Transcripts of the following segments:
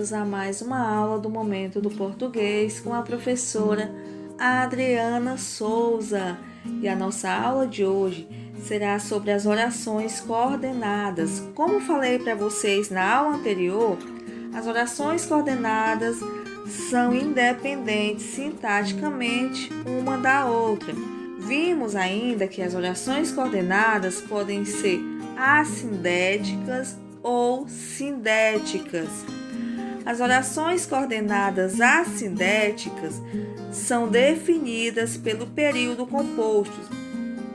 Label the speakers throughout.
Speaker 1: bem-vindos a mais uma aula do Momento do Português com a professora Adriana Souza. E a nossa aula de hoje será sobre as orações coordenadas. Como falei para vocês na aula anterior, as orações coordenadas são independentes sintaticamente uma da outra. Vimos ainda que as orações coordenadas podem ser assindéticas ou sindéticas. As orações coordenadas assindéticas são definidas pelo período composto,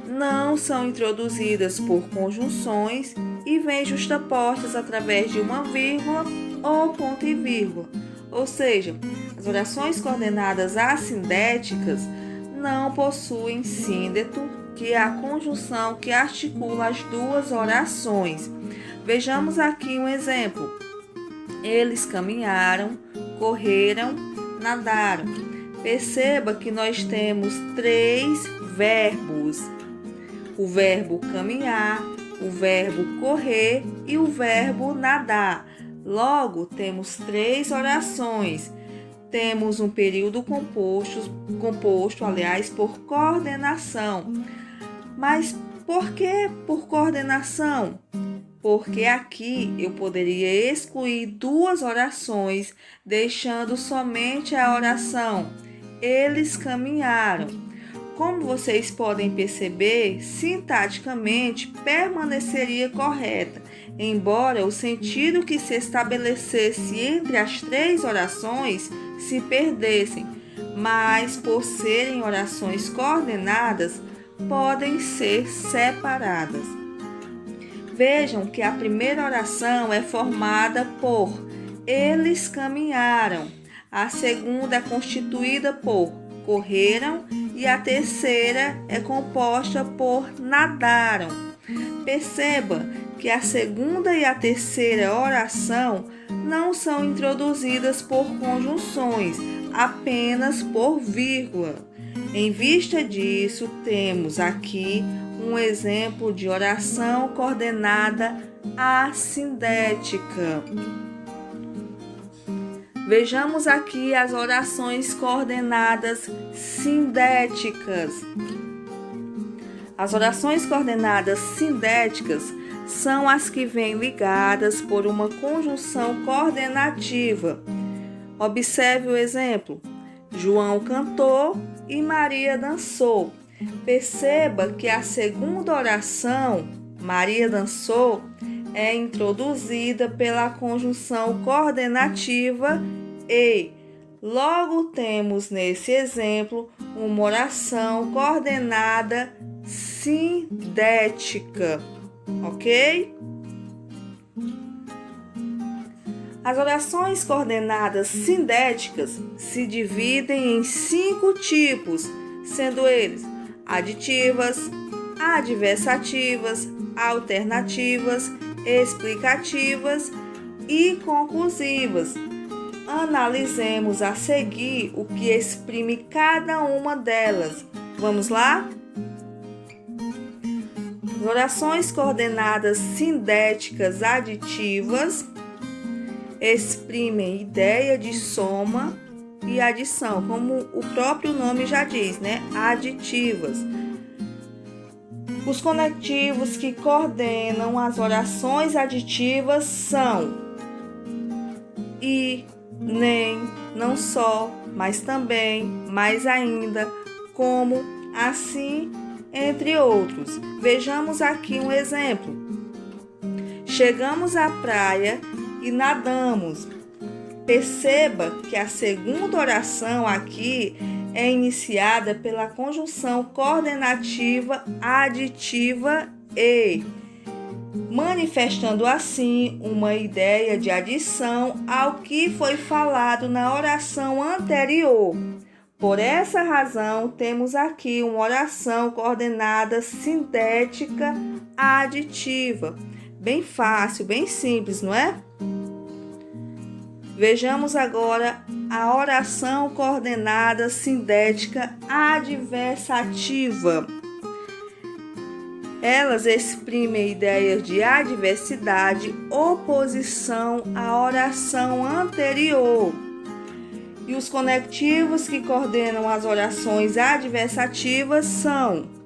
Speaker 1: não são introduzidas por conjunções e vêm justapostas através de uma vírgula ou ponto e vírgula. Ou seja, as orações coordenadas assindéticas não possuem síndeto, que é a conjunção que articula as duas orações. Vejamos aqui um exemplo. Eles caminharam, correram, nadaram. Perceba que nós temos 3 verbos. O verbo caminhar, o verbo correr e o verbo nadar. Logo, temos 3 orações. Temos um período composto, por coordenação. Mas por que por coordenação? Porque aqui eu poderia excluir 2 orações, deixando somente a oração eles caminharam. Como vocês podem perceber, sintaticamente permaneceria correta, embora o sentido que se estabelecesse entre as 3 orações se perdessem, mas por serem orações coordenadas, podem ser separadas. Vejam que a primeira oração é formada por eles caminharam, a segunda é constituída por correram e a terceira é composta por nadaram. Perceba que a segunda e a terceira oração não são introduzidas por conjunções, apenas por vírgula. Em vista disso, temos aqui um exemplo de oração coordenada assindética. Vejamos aqui as orações coordenadas sindéticas. As orações coordenadas sindéticas são as que vêm ligadas por uma conjunção coordenativa. Observe o exemplo: João cantou e Maria dançou. Perceba que a segunda oração, Maria dançou, é introduzida pela conjunção coordenativa e. Logo temos nesse exemplo uma oração coordenada sindética, ok? As orações coordenadas sindéticas se dividem em 5 tipos, sendo eles aditivas, adversativas, alternativas, explicativas e conclusivas. Analisemos a seguir o que exprime cada uma delas. Vamos lá? As orações coordenadas sindéticas aditivas exprimem ideia de soma e adição, como o próprio nome já diz, né? Aditivas. Os conectivos que coordenam as orações aditivas são e, nem, não só, mas também, mais ainda, como, assim, entre outros. Vejamos aqui um exemplo. Chegamos à praia e nadamos. Perceba que a segunda oração aqui é iniciada pela conjunção coordenativa aditiva e, manifestando assim uma ideia de adição ao que foi falado na oração anterior. Por essa razão, temos aqui uma oração coordenada sindética aditiva. Bem fácil, bem simples, não é? Vejamos agora a oração coordenada sindética adversativa. Elas exprimem ideias de adversidade, oposição à oração anterior. E os conectivos que coordenam as orações adversativas são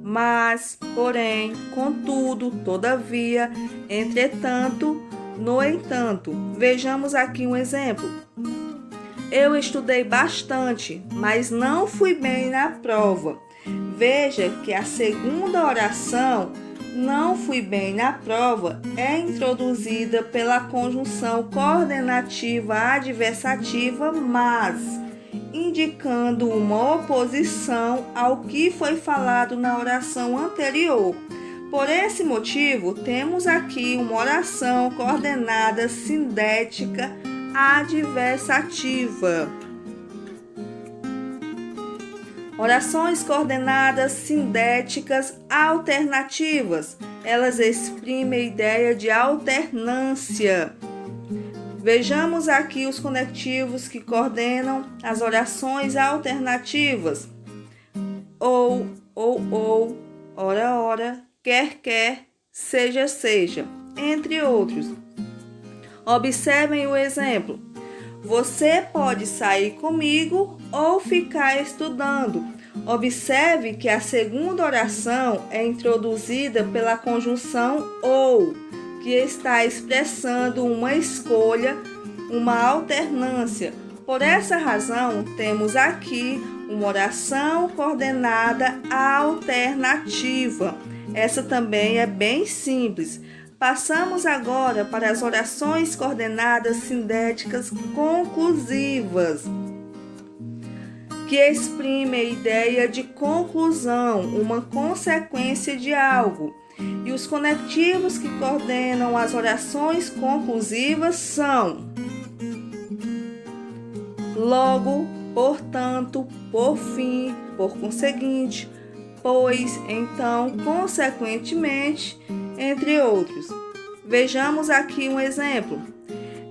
Speaker 1: mas, porém, contudo, todavia, entretanto, no entanto. Vejamos aqui um exemplo. Eu estudei bastante, mas não fui bem na prova. Veja que a segunda oração, não fui bem na prova, é introduzida pela conjunção coordenativa adversativa mas, indicando uma oposição ao que foi falado na oração anterior. Por esse motivo, temos aqui uma oração coordenada sindética adversativa. Orações coordenadas sindéticas alternativas. Elas exprimem a ideia de alternância. Vejamos aqui os conectivos que coordenam as orações alternativas. Ou, ora, ora, quer, seja, entre outros. Observem o exemplo. Você pode sair comigo ou ficar estudando. Observe que a segunda oração é introduzida pela conjunção ou, que está expressando uma escolha, uma alternância. Por essa razão, temos aqui uma oração coordenada alternativa. Essa também é bem simples. Passamos agora para as orações coordenadas sindéticas conclusivas, que exprimem a ideia de conclusão, uma consequência de algo. E os conectivos que coordenam as orações conclusivas são logo, portanto, por fim, por conseguinte, pois, então, consequentemente, entre outros. Vejamos aqui um exemplo.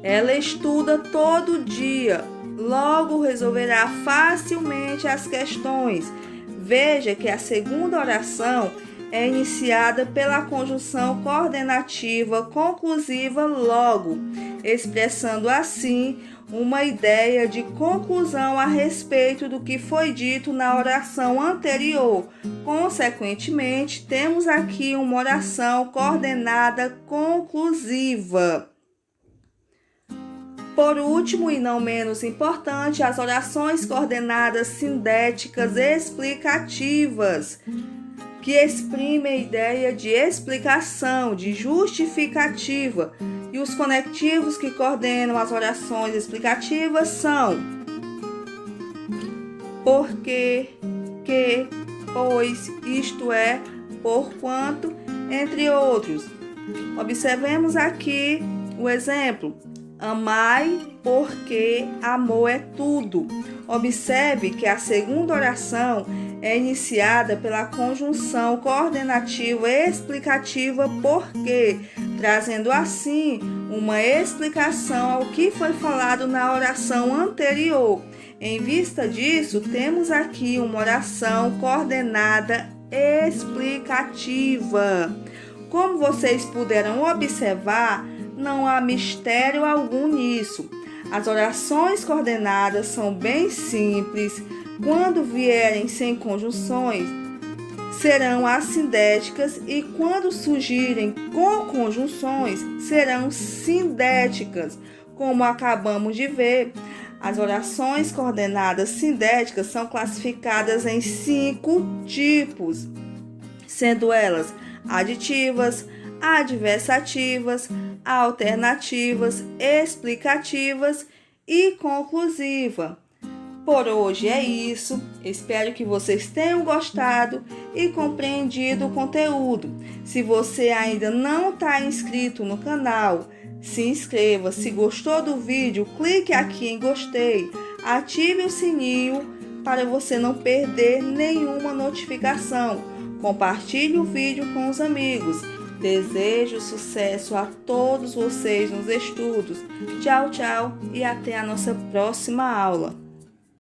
Speaker 1: Ela estuda todo dia, logo resolverá facilmente as questões. Veja que a segunda oração é iniciada pela conjunção coordenativa conclusiva logo, expressando assim uma ideia de conclusão a respeito do que foi dito na oração anterior. Consequentemente, temos aqui uma oração coordenada conclusiva. Por último e não menos importante, as orações coordenadas sindéticas explicativas, que exprimem a ideia de explicação, de justificativa. E os conectivos que coordenam as orações explicativas são porque, que, pois, isto é, porquanto, entre outros. Observemos aqui o exemplo. Amai, porque amor é tudo. Observe que a segunda oração é iniciada pela conjunção coordenativa explicativa porque, trazendo assim uma explicação ao que foi falado na oração anterior. Em vista disso, temos aqui uma oração coordenada explicativa. Como vocês puderam observar, não há mistério algum nisso. As orações coordenadas são bem simples. Quando vierem sem conjunções, serão assindéticas e quando surgirem com conjunções, serão sindéticas. Como acabamos de ver, as orações coordenadas sindéticas são classificadas em 5 tipos, sendo elas aditivas, adversativas, alternativas, explicativas e conclusiva. Por hoje é isso. Espero que vocês tenham gostado e compreendido o conteúdo. Se você ainda não está inscrito no canal, se inscreva. Se gostou do vídeo, clique aqui em gostei. Ative o sininho para você não perder nenhuma notificação. Compartilhe o vídeo com os amigos. Desejo sucesso a todos vocês nos estudos. Tchau, tchau e até a nossa próxima aula.